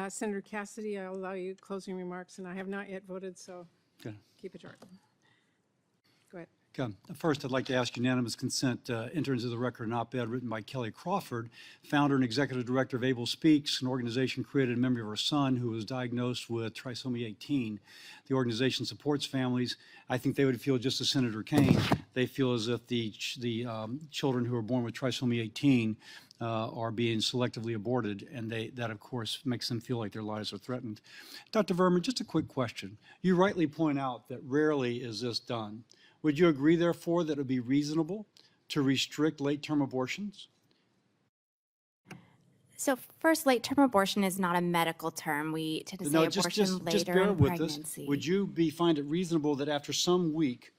Senator Cassidy, I'll allow you closing remarks, and I have not yet voted, so Okay. keep it short. Go ahead. Okay. First, I'd like to ask unanimous consent to enter into the record an op-ed written by Kelly Crawford, founder and executive director of Able Speaks, an organization created in memory of her son who was diagnosed with trisomy 18. The organization supports families. I think they would feel just as Senator Kane. They feel as if the children who are born with trisomy 18 are being selectively aborted, and that, of course, makes them feel like their lives are threatened. Dr. Verman, just a quick question. You rightly point out that rarely is this done. Would you agree, therefore, that it would be reasonable to restrict late-term abortions? So first, late-term abortion is not a medical term. We tend to say abortion later in pregnancy. Would you find it reasonable that after some week,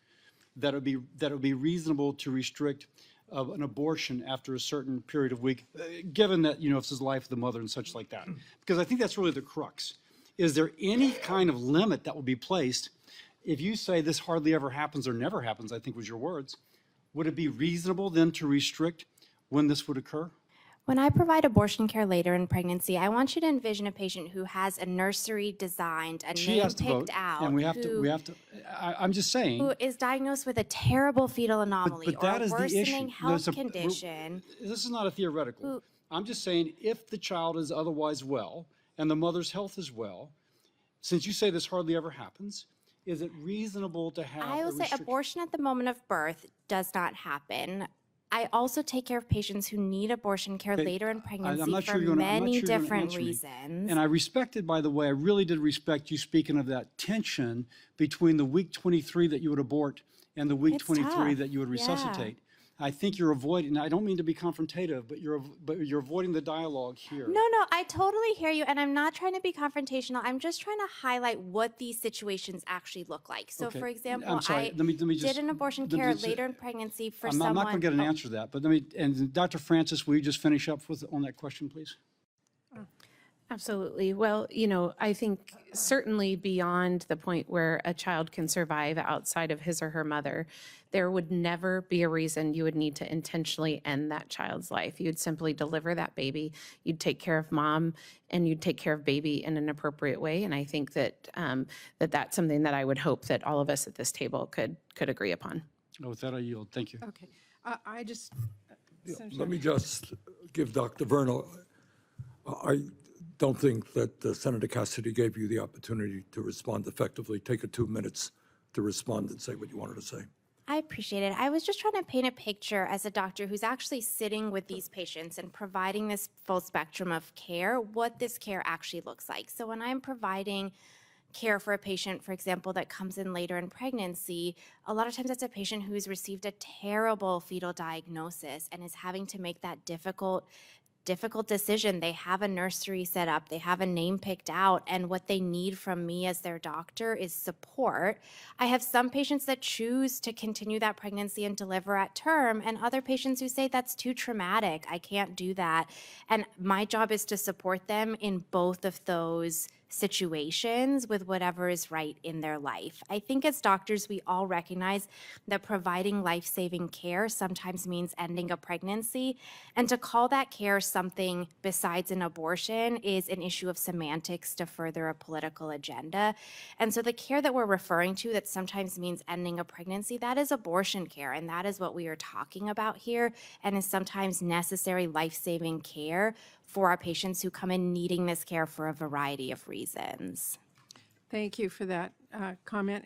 that it would be reasonable to restrict an abortion after a certain period of week, given that, if this is the life of the mother and such like that? Because I think that's really the crux. Is there any kind of limit that will be placed? If you say this hardly ever happens or never happens, I think was your words, would it be reasonable then to restrict when this would occur? When I provide abortion care later in pregnancy, I want you to envision a patient who has a nursery designed, a name picked out, and we have to. I'm just saying, who is diagnosed with a terrible fetal anomaly but that or is a the issue. worsening health condition. This is not a theoretical. I'm just saying, if the child is otherwise well and the mother's health is well, since you say this hardly ever happens, is it reasonable to have I will say abortion at the moment of birth does not happen. I also take care of patients who need abortion care later in pregnancy for many different reasons. And I respected, by the way, I really did respect you speaking of that tension between the week 23 that you would abort and the week 23 that you would resuscitate. I think you're avoiding, I don't mean to be confrontative, but you're avoiding the dialogue here. No, I totally hear you, and I'm not trying to be confrontational. I'm just trying to highlight what these situations actually look like. So, for example, I did an abortion care later in pregnancy for someone. I'm not going to get an answer to that, but and Dr. Francis, will you just finish up on that question, please? Absolutely. Well, I think certainly beyond the point where a child can survive outside of his or her mother, there would never be a reason you would need to intentionally end that child's life. You'd simply deliver that baby, you'd take care of mom, and you'd take care of baby in an appropriate way. And I think that that's something that I would hope that all of us at this table could agree upon. With that, I yield. Thank you. Okay. I just... Let me just give Dr. Vernal, I don't think that Senator Cassidy gave you the opportunity to respond effectively. Take 2 minutes to respond and say what you wanted to say. I appreciate it. I was just trying to paint a picture as a doctor who's actually sitting with these patients and providing this full spectrum of care, what this care actually looks like. So when I'm providing care for a patient, for example, that comes in later in pregnancy, a lot of times that's a patient who's received a terrible fetal diagnosis and is having to make that difficult decision. They have a nursery set up, they have a name picked out, and what they need from me as their doctor is support. I have some patients that choose to continue that pregnancy and deliver at term, and other patients who say that's too traumatic, I can't do that. And my job is to support them in both of those situations with whatever is right in their life. I think as doctors, we all recognize that providing life-saving care sometimes means ending a pregnancy, and to call that care something besides an abortion is an issue of semantics to further a political agenda. And so the care that we're referring to that sometimes means ending a pregnancy, that is abortion care, and that is what we are talking about here, and is sometimes necessary life-saving care for our patients who come in needing this care for a variety of reasons. Thank you for that comment.